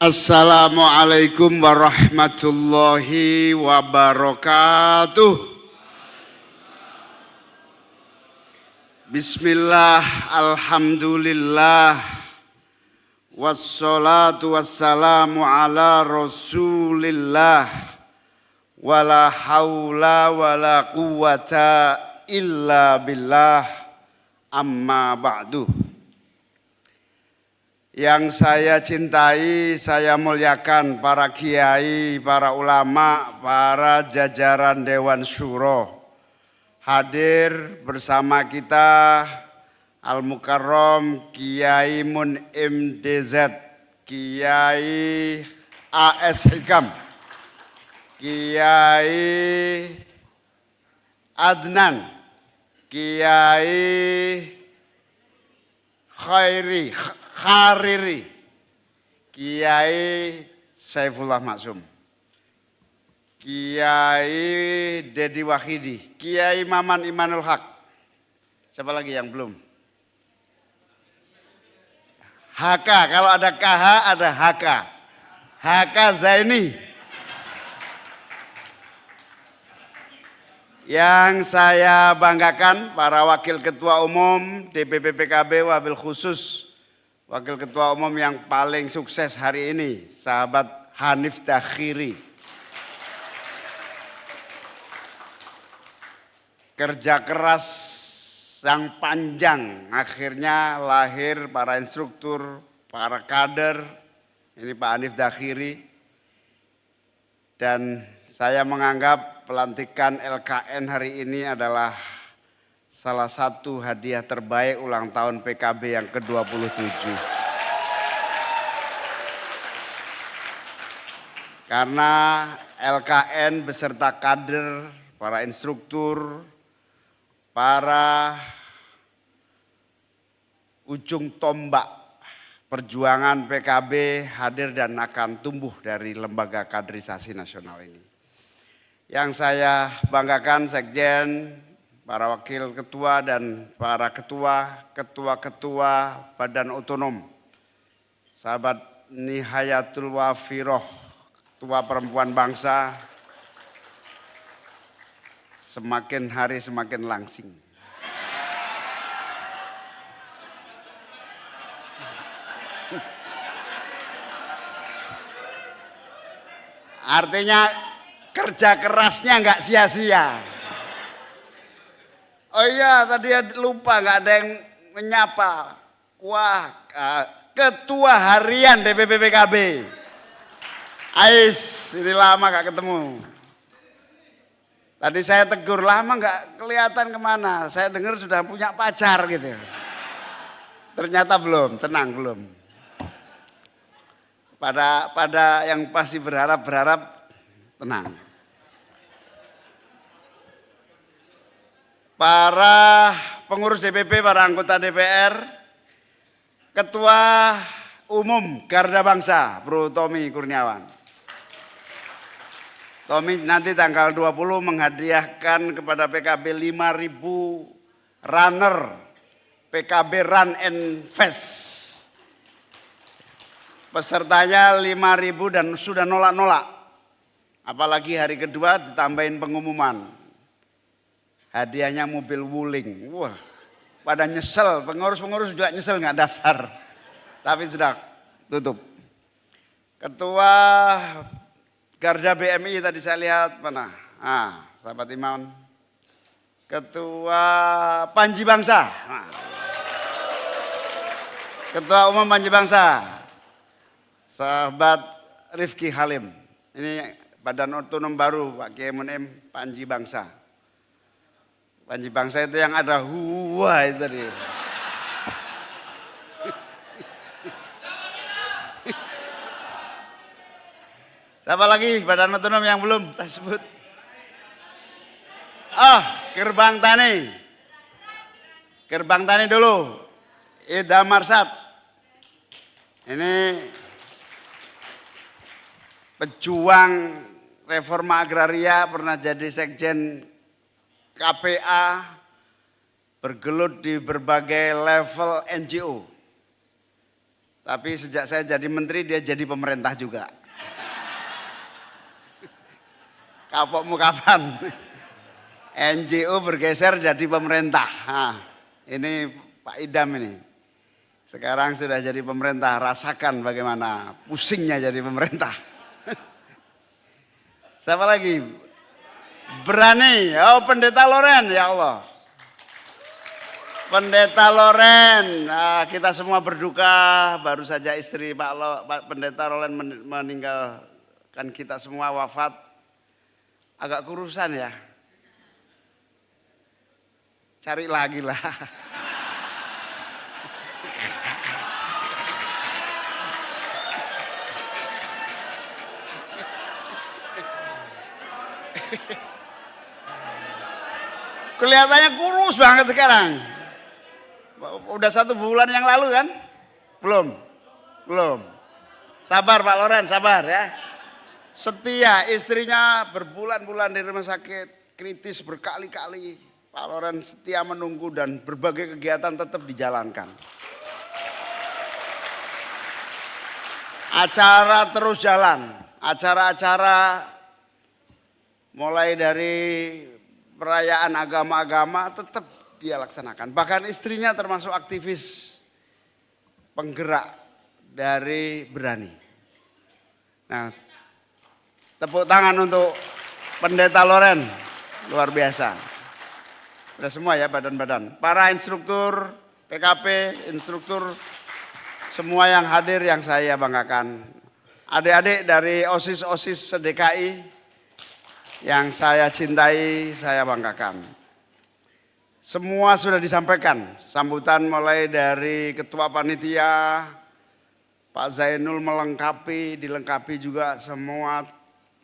Assalamualaikum warahmatullahi wabarakatuh. Bismillah, alhamdulillah, wassalatu wassalamu ala rasulillah, wala hawla wala quwata illa billah, amma ba'du. Yang saya cintai, saya muliakan para kiai, para ulama, para jajaran Dewan Syuro. Hadir bersama kita Al-Mukarram Kiai Mun'im DZ, Kiai AS Hikam, Kiai Adnan, Kiai Khariri, Kiai Saifullah Maksum, Kiai Dedi Wahidi, Kiai Maman Imanul Haq. Siapa lagi yang belum? HK, kalau ada KH ada HK. HK Zaini. Yang saya banggakan para wakil ketua umum DPP PKB wabil khusus wakil ketua umum yang paling sukses hari ini, sahabat Hanif Dakhiri. Kerja keras yang panjang, akhirnya lahir para instruktur, para kader, ini Pak Hanif Dakhiri. Dan saya menganggap pelantikan LKN hari ini adalah salah satu hadiah terbaik ulang tahun PKB yang ke-27. Karena LKN beserta kader, para instruktur, para ujung tombak perjuangan PKB hadir dan akan tumbuh dari lembaga kaderisasi nasional ini. Yang saya banggakan Sekjen, para wakil ketua dan para ketua-ketua badan otonom, sahabat Nihayatul Wafiroh, ketua perempuan bangsa, semakin hari semakin langsing. Artinya kerja kerasnya nggak sia-sia. Oh iya, tadi lupa nggak ada yang menyapa. Wah, ketua harian DPP PKB. Ais, ini lama nggak ketemu. Tadi saya tegur, lama nggak kelihatan kemana. Saya dengar sudah punya pacar gitu. Ternyata belum, tenang belum. Pada yang pasti berharap tenang. Para pengurus DPP, para anggota DPR, Ketua Umum Garda Bangsa, Bro Tommy Kurniawan. Tommy nanti tanggal 20 menghadiahkan kepada PKB 5.000 runner PKB Run and Fest. Pesertanya 5.000 dan sudah nolak-nolak. Apalagi hari kedua ditambahin pengumuman. Hadiahnya mobil wuling. Wah, pada nyesel. Pengurus-pengurus juga nyesel nggak daftar. Tapi sudah tutup. Ketua Garda BMI tadi saya lihat mana? Sahabat Iman. Ketua Panji Bangsa. Ketua Umum Panji Bangsa. Sahabat Rifki Halim. Ini badan otonom baru Pak Kiai Mun'im Panji Bangsa. Panji Bangsa itu yang ada huwa itu tadi. Siapa lagi badan otonom yang belum tersebut? Gerbang Tani. Gerbang Tani dulu. Ida Marsat. Ini pejuang reforma agraria, pernah jadi sekjen KPA, bergelut di berbagai level NGO. Tapi sejak saya jadi menteri dia jadi pemerintah juga. Kapokmu kapan? NGO bergeser jadi pemerintah. Nah, ini Pak Idam ini. Sekarang sudah jadi pemerintah, rasakan bagaimana pusingnya jadi pemerintah. Siapa lagi? Berani, oh Pendeta Loren, ya Allah. Pendeta Loren, nah, kita semua berduka, baru saja istri Pak Pendeta Loren meninggalkan kita semua, wafat. Agak kurusan ya. Cari lagi lah. Kelihatannya kurus banget sekarang. Udah 1 bulan yang lalu kan? Belum. Sabar Pak Loren, sabar ya. Setia, istrinya berbulan-bulan di rumah sakit, kritis berkali-kali. Pak Loren setia menunggu dan berbagai kegiatan tetap dijalankan. Acara terus jalan, acara-acara mulai dari perayaan agama-agama tetap dia laksanakan. Bahkan istrinya termasuk aktivis penggerak dari Berani. Nah, tepuk tangan untuk Pendeta Loren, luar biasa. Sudah semua ya badan-badan. Para instruktur PKP, instruktur semua yang hadir yang saya banggakan. Adik-adik dari OSIS-OSIS DKI yang saya cintai, saya banggakan. Semua sudah disampaikan, sambutan mulai dari Ketua Panitia, Pak Zainul dilengkapi juga semua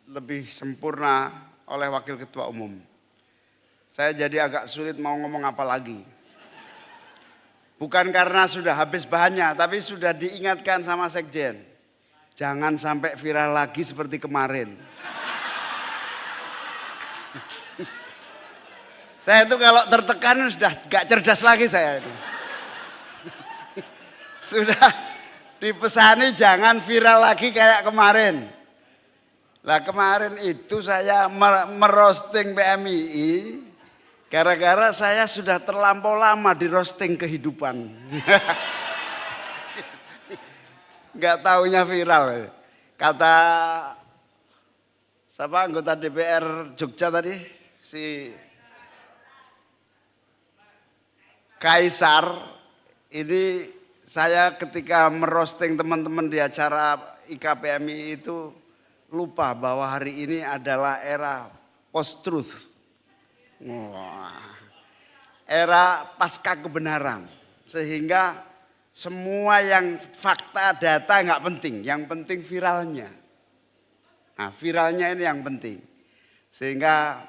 lebih sempurna oleh Wakil Ketua Umum. Saya jadi agak sulit mau ngomong apa lagi. Bukan karena sudah habis bahannya, tapi sudah diingatkan sama Sekjen. Jangan sampai viral lagi seperti kemarin. Saya itu kalau tertekan sudah gak cerdas lagi saya ini. Sudah dipesani jangan viral lagi kayak kemarin. Lah kemarin itu saya merosting PMII gara-gara saya sudah terlampau lama di roasting kehidupan. Gak taunya viral. Kata siapa anggota DPR Jogja tadi? Si Kaisar, ini saya ketika merosting teman-teman di acara IKPMI itu lupa bahwa hari ini adalah era post-truth. Era pasca kebenaran. Sehingga semua yang fakta, data nggak penting. Yang penting viralnya. Nah viralnya ini yang penting. Sehingga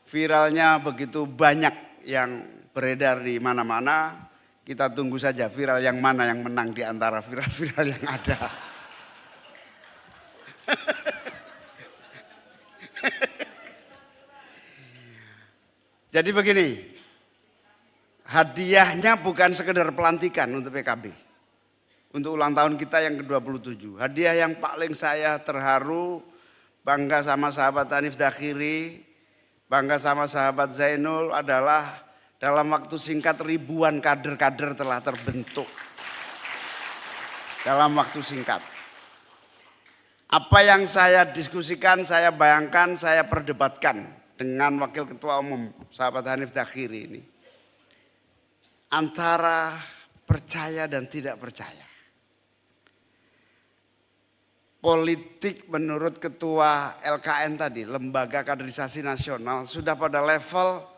viralnya begitu banyak yang beredar di mana-mana, kita tunggu saja viral yang mana yang menang di antara viral-viral yang ada. Jadi begini, hadiahnya bukan sekedar pelantikan untuk PKB. Untuk ulang tahun kita yang ke-27. Hadiah yang paling saya terharu, bangga sama sahabat Hanif Dakhiri, bangga sama sahabat Zainul adalah dalam waktu singkat ribuan kader-kader telah terbentuk. Dalam waktu singkat. Apa yang saya diskusikan, saya bayangkan, saya perdebatkan dengan Wakil Ketua Umum sahabat Hanif Dakhiri ini. Antara percaya dan tidak percaya. Politik menurut Ketua LKN tadi, Lembaga Kaderisasi Nasional, sudah pada level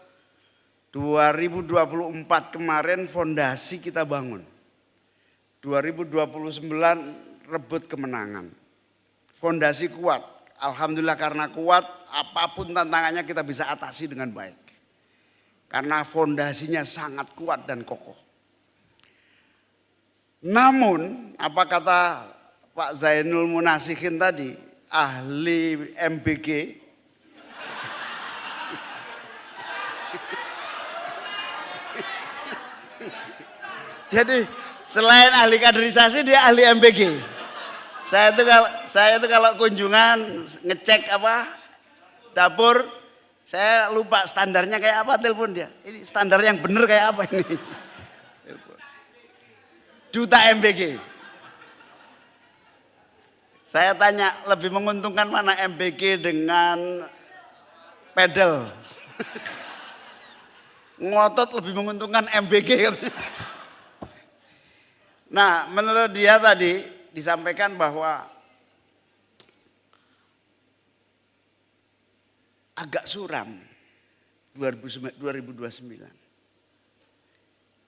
2024 kemarin fondasi kita bangun. 2029 rebut kemenangan. Fondasi kuat. Alhamdulillah karena kuat, apapun tantangannya kita bisa atasi dengan baik. Karena fondasinya sangat kuat dan kokoh. Namun, apa kata Pak Zainul Munasihin tadi, ahli MBG, Jadi Selain ahli kaderisasi, dia ahli MBG. Saya itu kalau kunjungan ngecek dapur, saya lupa standarnya kayak apa, telepon dia. Ini standar yang bener kayak apa ini? Duta MBG. Saya tanya, lebih menguntungkan mana MBG dengan pedal? Ngotot lebih menguntungkan MBG. Nah, menurut dia tadi disampaikan bahwa agak suram 2029.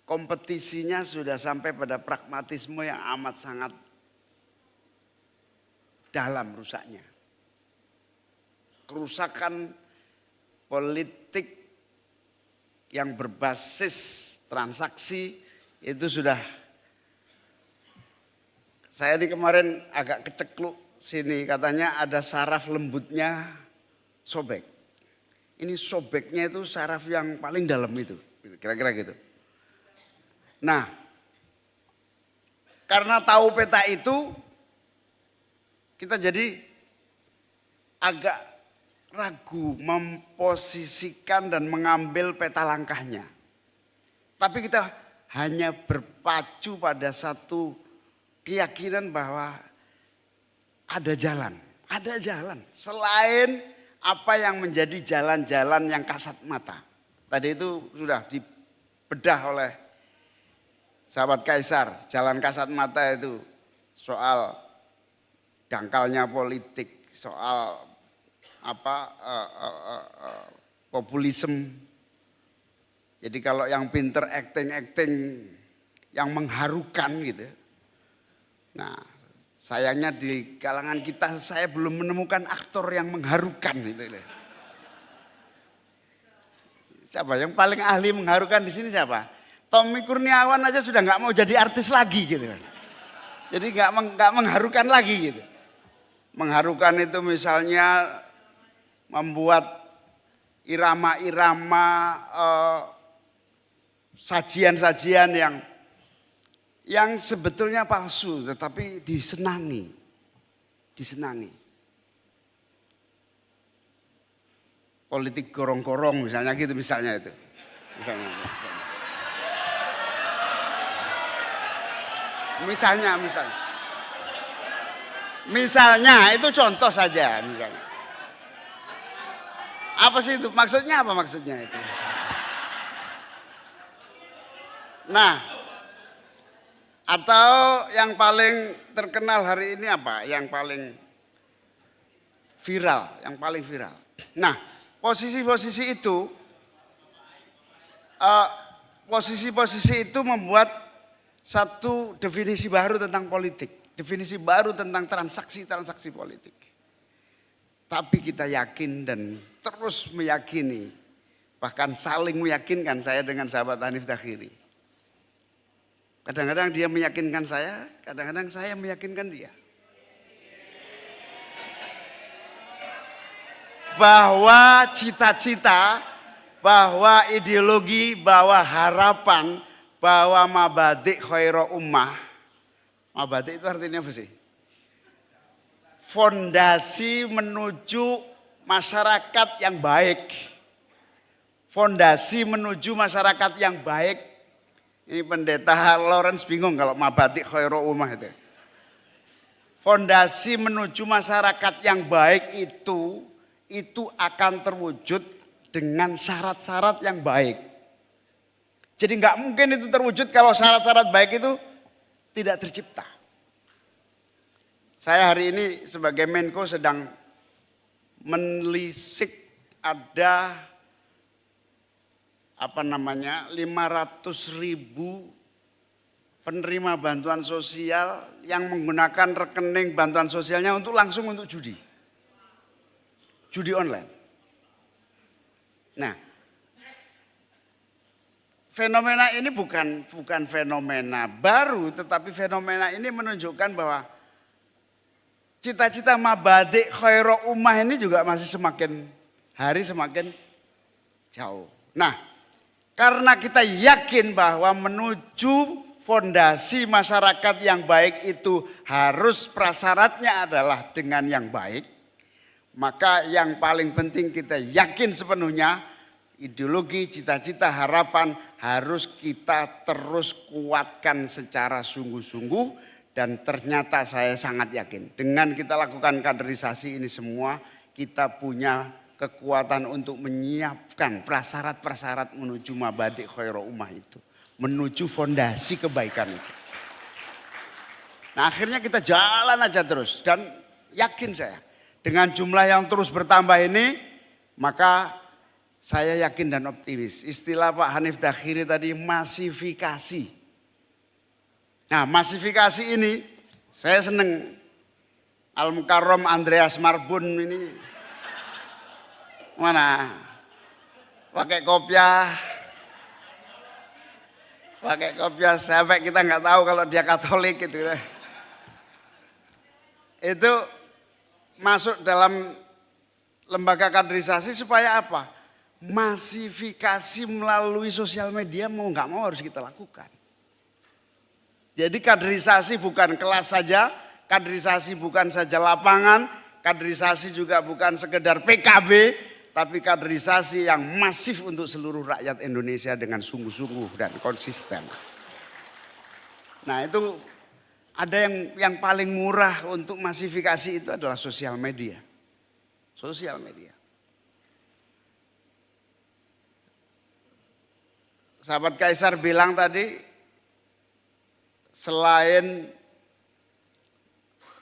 Kompetisinya sudah sampai pada pragmatisme yang amat sangat dalam rusaknya. Kerusakan politik yang berbasis transaksi itu sudah. Saya di kemarin agak kecekluk sini, katanya ada saraf lembutnya sobek. Ini sobeknya itu saraf yang paling dalam itu, kira-kira gitu. Nah, karena tahu peta itu, kita jadi agak ragu memposisikan dan mengambil peta langkahnya. Tapi kita hanya berpacu pada satu keyakinan bahwa ada jalan selain apa yang menjadi jalan-jalan yang kasat mata. Tadi itu sudah dibedah oleh sahabat Kaisar. Jalan kasat mata itu soal dangkalnya politik, soal populisme. Jadi kalau yang pinter acting yang mengharukan gitu. Nah, sayangnya di kalangan kita saya belum menemukan aktor yang mengharukan gitu. Siapa yang paling ahli mengharukan di sini siapa? Tommy Kurniawan aja sudah nggak mau jadi artis lagi gitu. Jadi nggak mengharukan lagi gitu. Mengharukan itu misalnya membuat irama-irama sajian-sajian yang sebetulnya palsu tetapi disenangi. Politik gorong-gorong misalnya gitu misalnya itu. Misalnya itu contoh saja misalnya. Apa sih itu? Maksudnya apa maksudnya itu? Nah, atau yang paling terkenal hari ini apa? Yang paling viral. Nah, posisi-posisi itu membuat satu definisi baru tentang politik, definisi baru tentang transaksi politik. Tapi kita yakin dan terus meyakini, bahkan saling meyakinkan saya dengan sahabat Hanif Dakhiri. Kadang-kadang dia meyakinkan saya, kadang-kadang saya meyakinkan dia. Bahwa cita-cita, bahwa ideologi, bahwa harapan, bahwa mabadik khairul ummah. Mabadik itu artinya apa sih? Fondasi menuju masyarakat yang baik. Fondasi menuju masyarakat yang baik. Ini pendeta Lawrence bingung kalau mabadik khairul ummah itu. Fondasi menuju masyarakat yang baik itu akan terwujud dengan syarat-syarat yang baik. Jadi nggak mungkin itu terwujud kalau syarat-syarat baik itu tidak tercipta. Saya hari ini sebagai Menko sedang menelisik ada 500.000 penerima bantuan sosial yang menggunakan rekening bantuan sosialnya langsung untuk judi online. Nah, fenomena ini bukan fenomena baru, tetapi fenomena ini menunjukkan bahwa cita-cita mabadik khairul ummah ini juga masih semakin hari semakin jauh. Nah, karena kita yakin bahwa menuju fondasi masyarakat yang baik itu harus prasyaratnya adalah dengan yang baik, maka yang paling penting kita yakin sepenuhnya ideologi, cita-cita, harapan harus kita terus kuatkan secara sungguh-sungguh. Dan ternyata saya sangat yakin dengan kita lakukan kaderisasi ini semua, kita punya kekuatan untuk menyiapkan prasyarat-prasyarat menuju mabadi khairul ummah itu. Menuju fondasi kebaikan itu. Nah akhirnya kita jalan aja terus dan yakin saya dengan jumlah yang terus bertambah ini, maka saya yakin dan optimis. Istilah Pak Hanif Dakhiri tadi masifikasi. Nah masifikasi ini saya seneng. Al-Mukarram Andreas Marbun ini mana pakai kopiah sampai kita nggak tahu kalau dia Katolik gitu. Itu masuk dalam lembaga kaderisasi supaya apa? Masifikasi melalui sosial media mau nggak mau harus kita lakukan. Jadi kaderisasi bukan kelas saja, kaderisasi bukan saja lapangan, kaderisasi juga bukan sekedar PKB, tapi kaderisasi yang masif untuk seluruh rakyat Indonesia dengan sungguh-sungguh dan konsisten. Nah itu ada yang paling murah untuk masifikasi itu adalah sosial media. Sosial media. Sahabat Kaisar bilang tadi, selain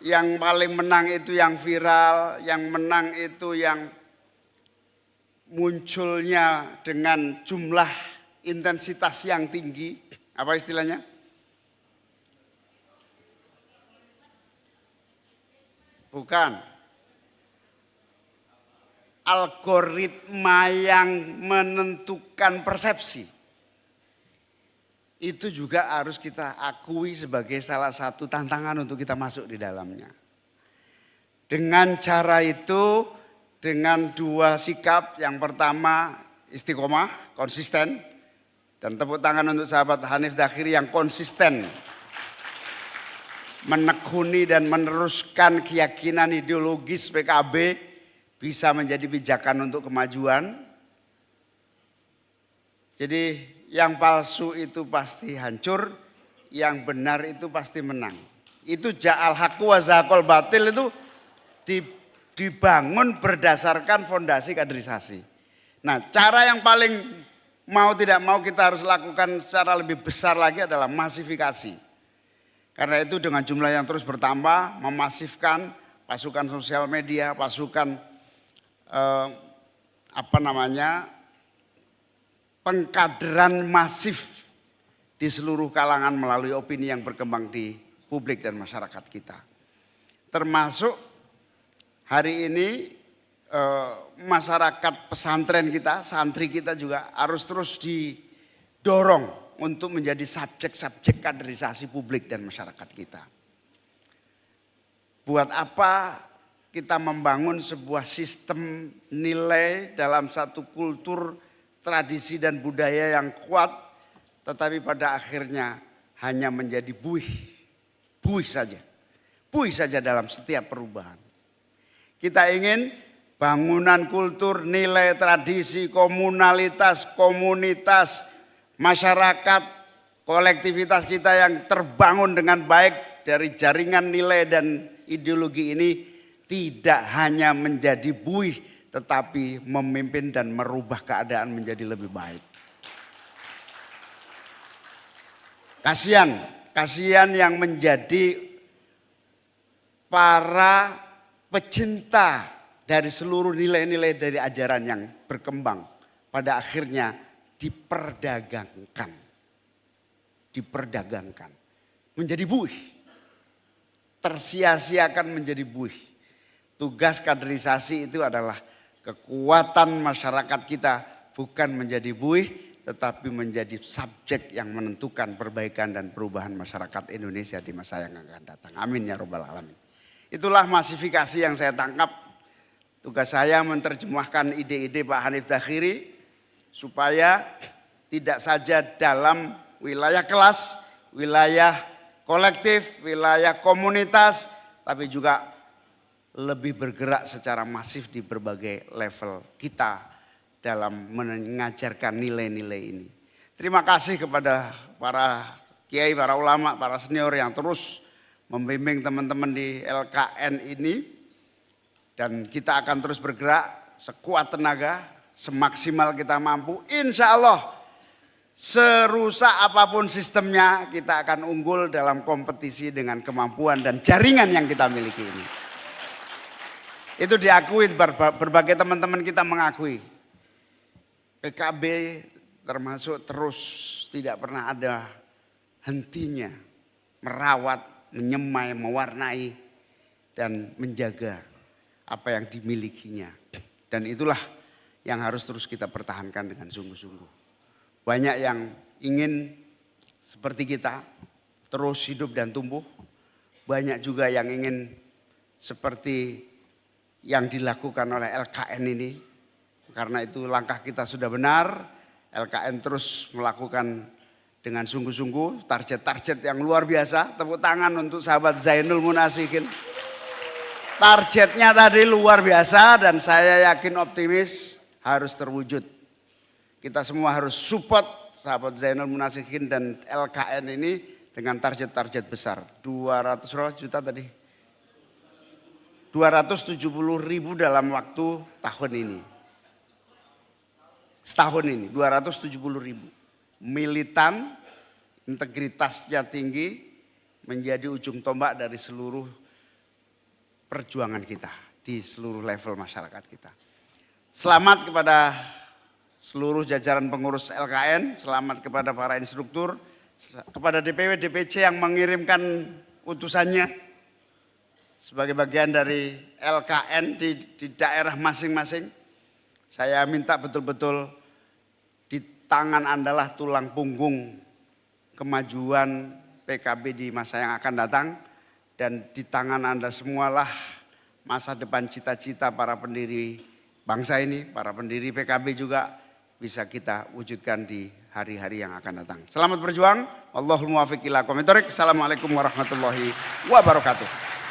yang paling menang itu yang viral, yang menang itu yang munculnya dengan jumlah intensitas yang tinggi, apa istilahnya? Bukan. Algoritma yang menentukan persepsi. Itu juga harus kita akui sebagai salah satu tantangan untuk kita masuk di dalamnya. Dengan cara itu, dengan dua sikap, yang pertama istiqomah, konsisten. Dan tepuk tangan untuk sahabat Hanif Dakhiri yang konsisten. Menekuni dan meneruskan keyakinan ideologis PKB bisa menjadi pijakan untuk kemajuan. Jadi yang palsu itu pasti hancur, yang benar itu pasti menang. Itu ja'al haqqu wa zahaqal batil itu dibangun berdasarkan fondasi kaderisasi. Nah cara yang paling mau tidak mau kita harus lakukan secara lebih besar lagi adalah masifikasi. Karena itu dengan jumlah yang terus bertambah, memasifkan pasukan sosial media, pasukan pengkaderan masif di seluruh kalangan melalui opini yang berkembang di publik dan masyarakat kita. Termasuk hari ini masyarakat pesantren kita, santri kita juga harus terus didorong untuk menjadi subjek-subjek kaderisasi publik dan masyarakat kita. Buat apa kita membangun sebuah sistem nilai dalam satu kultur, tradisi dan budaya yang kuat, tetapi pada akhirnya hanya menjadi buih saja dalam setiap perubahan. Kita ingin bangunan kultur, nilai, tradisi, komunalitas, komunitas, masyarakat, kolektivitas kita yang terbangun dengan baik dari jaringan nilai dan ideologi ini tidak hanya menjadi buih, tetapi memimpin dan merubah keadaan menjadi lebih baik. Kasihan yang menjadi para pecinta dari seluruh nilai-nilai dari ajaran yang berkembang. Pada akhirnya diperdagangkan. Menjadi buih. Tersia-siakan menjadi buih. Tugas kaderisasi itu adalah kekuatan masyarakat kita bukan menjadi buih, tetapi menjadi subjek yang menentukan perbaikan dan perubahan masyarakat Indonesia di masa yang akan datang. Amin ya robbal alamin. Itulah masifikasi yang saya tangkap. Tugas saya menerjemahkan ide-ide Pak Hanif Dakhiri supaya tidak saja dalam wilayah kelas, wilayah kolektif, wilayah komunitas, tapi juga lebih bergerak secara masif di berbagai level kita dalam mengajarkan nilai-nilai ini. Terima kasih kepada para kiai, para ulama, para senior yang terus membimbing teman-teman di LKN ini. Dan kita akan terus bergerak sekuat tenaga, semaksimal kita mampu. Insya Allah serusak apapun sistemnya kita akan unggul dalam kompetisi dengan kemampuan dan jaringan yang kita miliki ini. Itu diakui, berbagai teman-teman kita mengakui. PKB termasuk terus tidak pernah ada hentinya merawat, menyemai, mewarnai dan menjaga apa yang dimilikinya. Dan itulah yang harus terus kita pertahankan dengan sungguh-sungguh. Banyak yang ingin seperti kita terus hidup dan tumbuh. Banyak juga yang ingin seperti yang dilakukan oleh LKN ini. Karena itu langkah kita sudah benar. LKN terus melakukan dengan sungguh-sungguh target-target yang luar biasa. Tepuk tangan untuk sahabat Zainul Munasikin. Targetnya tadi luar biasa dan saya yakin optimis harus terwujud. Kita semua harus support sahabat Zainul Munasikin dan LKN ini dengan target-target besar. 200 juta tadi. 270.000 dalam waktu tahun ini. Setahun ini 270.000. Militan, integritasnya tinggi, menjadi ujung tombak dari seluruh perjuangan kita di seluruh level masyarakat kita. Selamat kepada seluruh jajaran pengurus LKN, selamat kepada para instruktur, kepada DPW, DPC yang mengirimkan utusannya sebagai bagian dari LKN di daerah masing-masing. Saya minta betul-betul di tangan Anda lah tulang punggung kemajuan PKB di masa yang akan datang. Dan di tangan Anda semualah masa depan cita-cita para pendiri bangsa ini, para pendiri PKB juga bisa kita wujudkan di hari-hari yang akan datang. Selamat berjuang. Allahul muwaffiq ila aqwamit thoriq. Assalamualaikum warahmatullahi wabarakatuh.